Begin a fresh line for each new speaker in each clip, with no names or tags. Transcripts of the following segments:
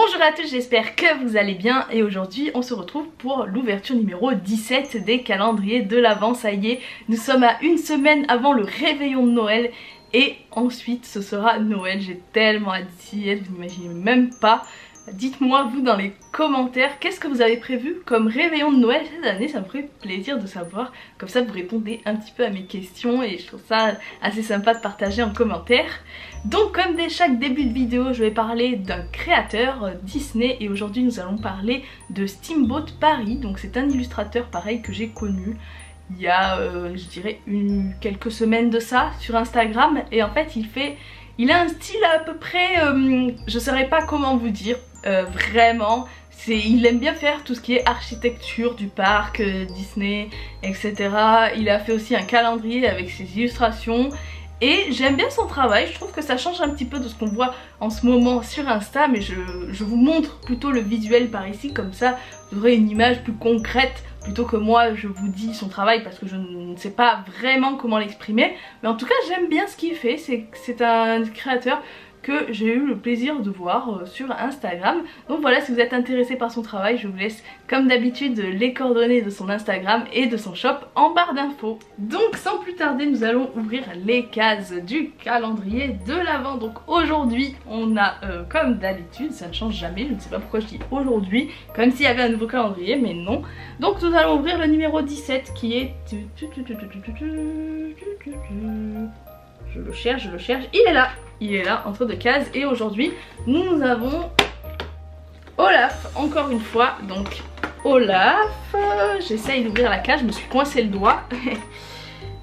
Bonjour à tous, j'espère que vous allez bien et aujourd'hui on se retrouve pour l'ouverture numéro 17 des calendriers de l'Avent. Ça y est, nous sommes à une semaine avant le réveillon de Noël et ensuite ce sera Noël. J'ai tellement hâte d'y être, vous n'imaginez même pas. Dites-moi vous dans les commentaires qu'est-ce que vous avez prévu comme réveillon de Noël cette année, ça me ferait plaisir de savoir, comme ça vous répondez un petit peu à mes questions et je trouve ça assez sympa de partager en commentaire. Donc comme dès chaque début de vidéo je vais parler d'un créateur Disney et aujourd'hui nous allons parler de Steamboat Paris. Donc c'est un illustrateur pareil que j'ai connu il y a je dirais quelques semaines de ça sur Instagram et en fait il a un style à peu près, je saurais pas comment vous dire, vraiment, il aime bien faire tout ce qui est architecture du parc Disney, etc. Il a fait aussi un calendrier avec ses illustrations et j'aime bien son travail, je trouve que ça change un petit peu de ce qu'on voit en ce moment sur Insta, mais je vous montre plutôt le visuel par ici, comme ça vous aurez une image plus concrète plutôt que moi je vous dis son travail parce que je ne sais pas vraiment comment l'exprimer. Mais en tout cas j'aime bien ce qu'il fait, c'est un créateur que j'ai eu le plaisir de voir sur Instagram. Donc voilà, si vous êtes intéressé par son travail, je vous laisse comme d'habitude les coordonnées de son Instagram et de son shop en barre d'infos. Donc sans plus tarder, nous allons ouvrir les cases du calendrier de l'Avent. Donc aujourd'hui, on a comme d'habitude, ça ne change jamais, je ne sais pas pourquoi je dis aujourd'hui, comme s'il y avait un nouveau calendrier, mais non. Donc nous allons ouvrir le numéro 17 qui est... Je le cherche, il est là entre deux cases et aujourd'hui nous avons Olaf encore une fois. Donc Olaf, j'essaye d'ouvrir la cage, je me suis coincé le doigt.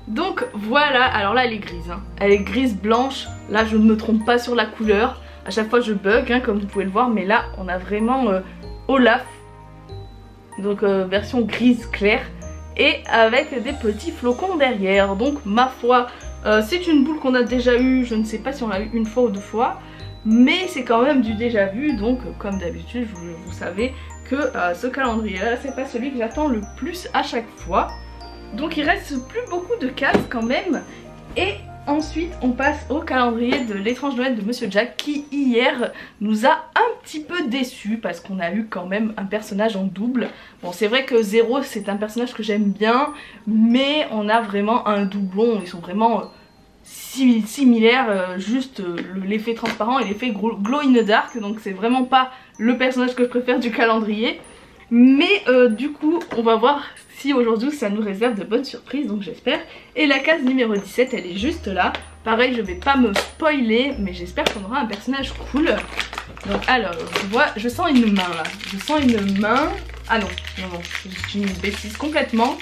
Donc voilà, alors là elle est grise, hein. Elle est grise blanche, là je ne me trompe pas sur la couleur, à chaque fois je bug hein, comme vous pouvez le voir, mais là on a vraiment Olaf, donc version grise claire et avec des petits flocons derrière. Donc ma foi, c'est une boule qu'on a déjà eu, je ne sais pas si on l'a eu une fois ou deux fois, mais c'est quand même du déjà vu. Donc comme d'habitude vous savez que ce calendrier là c'est pas celui que j'attends le plus à chaque fois. Donc il reste plus beaucoup de cases quand même. Et ensuite on passe au calendrier de l'étrange Noël de Monsieur Jack qui hier nous a un petit peu déçus parce qu'on a eu quand même un personnage en double. Bon c'est vrai que Zéro c'est un personnage que j'aime bien, mais on a vraiment un doublon, ils sont vraiment similaires, juste l'effet transparent et l'effet glow in the dark, donc c'est vraiment pas le personnage que je préfère du calendrier. Mais du coup on va voir si aujourd'hui ça nous réserve de bonnes surprises, donc j'espère. Et la case numéro 17 elle est juste là, pareil je vais pas me spoiler mais j'espère qu'on aura un personnage cool. Donc alors je sens une main là, je sens une main, ah non, c'est une bêtise complètement.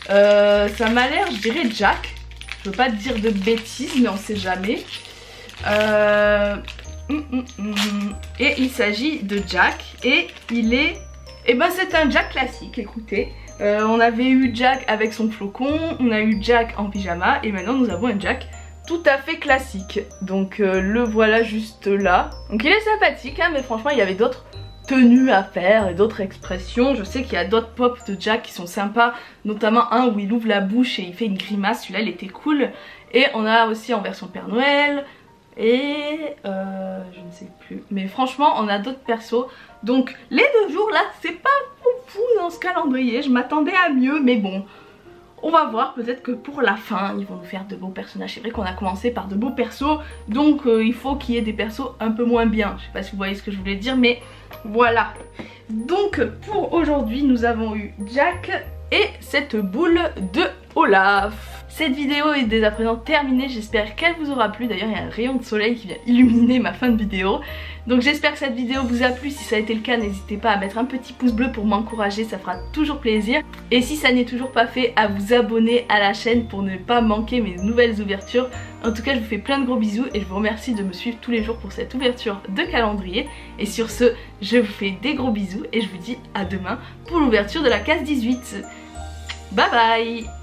Ça m'a l'air je dirais Jack, je veux pas te dire de bêtises mais on sait jamais. Et il s'agit de Jack et il est... Et ben c'est un Jack classique, écoutez. On avait eu Jack avec son flocon, on a eu Jack en pyjama et maintenant nous avons un Jack tout à fait classique. Donc le voilà juste là. Donc il est sympathique hein, mais franchement il y avait d'autres tenues à faire et d'autres expressions. Je sais qu'il y a d'autres pops de Jack qui sont sympas, notamment un où il ouvre la bouche et il fait une grimace, celui-là il était cool. Et on a aussi en version Père Noël et je ne sais plus, mais franchement on a d'autres persos. Donc les 2 jours là c'est pas fou dans ce calendrier, je m'attendais à mieux mais bon on va voir, peut-être que pour la fin ils vont nous faire de beaux personnages. C'est vrai qu'on a commencé par de beaux persos, donc il faut qu'il y ait des persos un peu moins bien. Je sais pas si vous voyez ce que je voulais dire mais voilà. Donc pour aujourd'hui nous avons eu Jack et cette boule de Olaf. Cette vidéo est dès à présent terminée, j'espère qu'elle vous aura plu. D'ailleurs il y a un rayon de soleil qui vient illuminer ma fin de vidéo. Donc j'espère que cette vidéo vous a plu. Si ça a été le cas, n'hésitez pas à mettre un petit pouce bleu pour m'encourager, ça fera toujours plaisir. Et si ça n'est toujours pas fait, à vous abonner à la chaîne pour ne pas manquer mes nouvelles ouvertures. En tout cas je vous fais plein de gros bisous et je vous remercie de me suivre tous les jours pour cette ouverture de calendrier. Et sur ce, je vous fais des gros bisous et je vous dis à demain pour l'ouverture de la case 18. Bye bye.